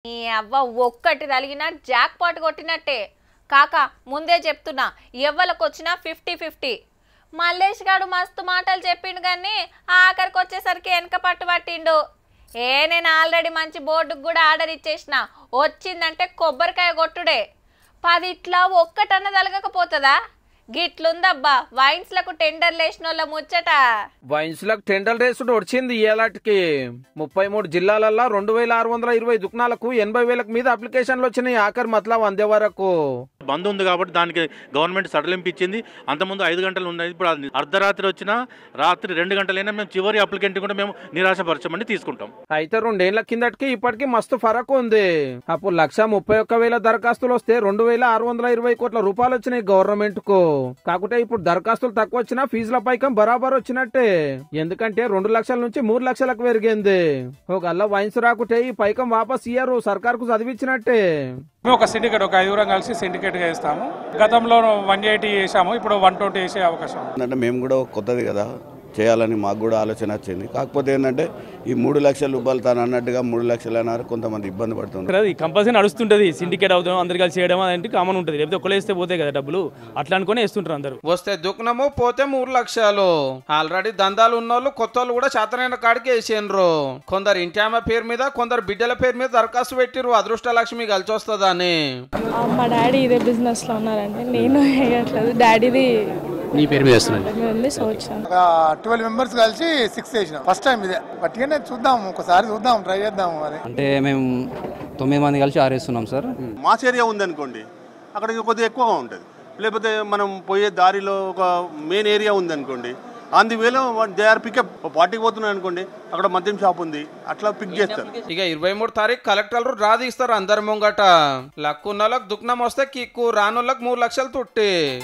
ఈ అవ్వ ఒక్కటి తలిగినా జాక్ పాట్ కొట్టినట్టే. కాక ముందే చెప్తున్నా, ఎవ్వలకొచ్చినా 50-50. మల్లేష్ గాడు మస్తు మాటలు చెప్పిండు కానీ ఆఖరికి వచ్చేసరికి వెనక పట్టు పట్టిండు. నేను ఆల్రెడీ మంచి బోర్డుకు కూడా ఆర్డర్ ఇచ్చేసిన, వచ్చిందంటే కొబ్బరికాయ కొట్టుడే. 10 ఇట్లా ఒక్కటన్న తలగకపోతుందా? గిట్లుందబ్బా వైన్స్లకు టెండర్లు వేసినోళ్ళ ముచ్చట. వైన్స్లకు టెండర్ రేసుడు వచ్చింది. ఏలాటికి 33 జిల్లాలల్లో 2620 దుకాణాలకు 80,000 మీద అప్లికేషన్లు వచ్చినాయి. ఆఖరి మతలం అందే వరకు బంద్ ఉంది కాబట్టి దానికి గవర్నమెంట్ సడలింపు ఇచ్చింది. అంతకుముందు 5 గంటలు ఉండేది, ఇప్పుడు అర్ధరాత్రి వచ్చినా రాత్రి 2 గంటలైనా మేము చివరి అప్లికెంట్ కూడా మేము నిరాశపరచమని తీసుకుంటాం. అయితే 2 ఏళ్ల కిందటికి ఇప్పటికి మస్తు ఫరక్ ఉంది. అప్పుడు 131,000 దరఖాస్తులు వస్తే 2,620 కోట్ల రూపాయలు వచ్చినాయి గవర్నమెంట్ కు. కాకుంటే ఇప్పుడు దరఖాస్తులు తక్కువ వచ్చినా ఫీజుల పైకం బరాబర్ వచ్చినట్టే. ఎందుకంటే 2 లక్షల నుంచి 3 లక్షలకు పెరిగింది. ఒకళ్ళ వైన్స్ రాకుంటే ఈ పైకం వాపస్ ఇయ్యరు, సర్కార్ కు చదివించినట్టే. మేము ఒక సిండికేట్, ఒక 5 కలిసి సిండికేట్ గా ఇస్తాము. గతంలో 180 చేసాము, ఇప్పుడు 120 వేసే అవకాశం. అంటే మేము కూడా కొత్తది కదా చేయాలని మాకు కూడా ఆలోచన వచ్చింది. కాకపోతే ఏంటంటే ఈ 3 లక్షల రూపాయలు తాను అన్నట్టుగా 3 లక్షలు అన్నారు, కొంతమంది ఇబ్బంది పడుతుంది. అది కంపల్సరీ నడుస్తుంటది. సిండికేట్ అవుతాం, అందరు కలిసి చేయడం అంటే కామన్ ఉంటుంది. లేకపోతే ఒకళ్ళు వేస్తే పోతాయి కదా డబ్బులు, అట్లా అనుకుని వేస్తుంటారు అందరు. వస్తే దుఃఖనము, పోతే 3 లక్షలు. ఆల్రెడీ దందాలు ఉన్నోళ్ళు కొత్త వాళ్ళు కూడా చేతనైన కాడికి వేసేండ్రు. కొందరు ఇంటి ఆమె పేరు మీద, కొందరు బిడ్డల పేరు మీద దరఖాస్తు పెట్టిరు, అదృష్ట లక్ష్మి కలిసి వస్తుందని. మా డాడీ ఇదే బిజినెస్ లో ఉన్నారండి, నేను వేయట్లేదు. డాడీది నీ పేరు మీద వేస్తున్నాను. 12 మెంబర్స్ కలిసి 6 చేసినాం. ఫస్ట్ టైం ఇదే, బట్టిగానే చూద్దాం, ఒకసారి చూద్దాం, ట్రై చేద్దాం. అంటే మేము 9 మంది కలిసి 6 వేస్తున్నాం సార్. మాస్ ఏరియా ఉందనుకోండి, అక్కడికి కొద్దిగా ఎక్కువగా ఉంటుంది. లేకపోతే మనం పోయే దారిలో ఒక మెయిన్ ఏరియా ఉందనుకోండి, అందువేళ దే ఆర్ పికప్. పార్టీకి పోతున్నాయి అనుకోండి, అక్కడ మద్యం షాప్ ఉంది, అట్లా పిక్ చేస్తారు. ఇక 23 తారీఖు కలెక్టర్లు రాదీస్తారు అందరి ముంగట. లక్కున్నోళ్ళకి దుఃఖనం వస్తే కిక్కు, రానోళ్ళకి 3 లక్షలు తుట్టి.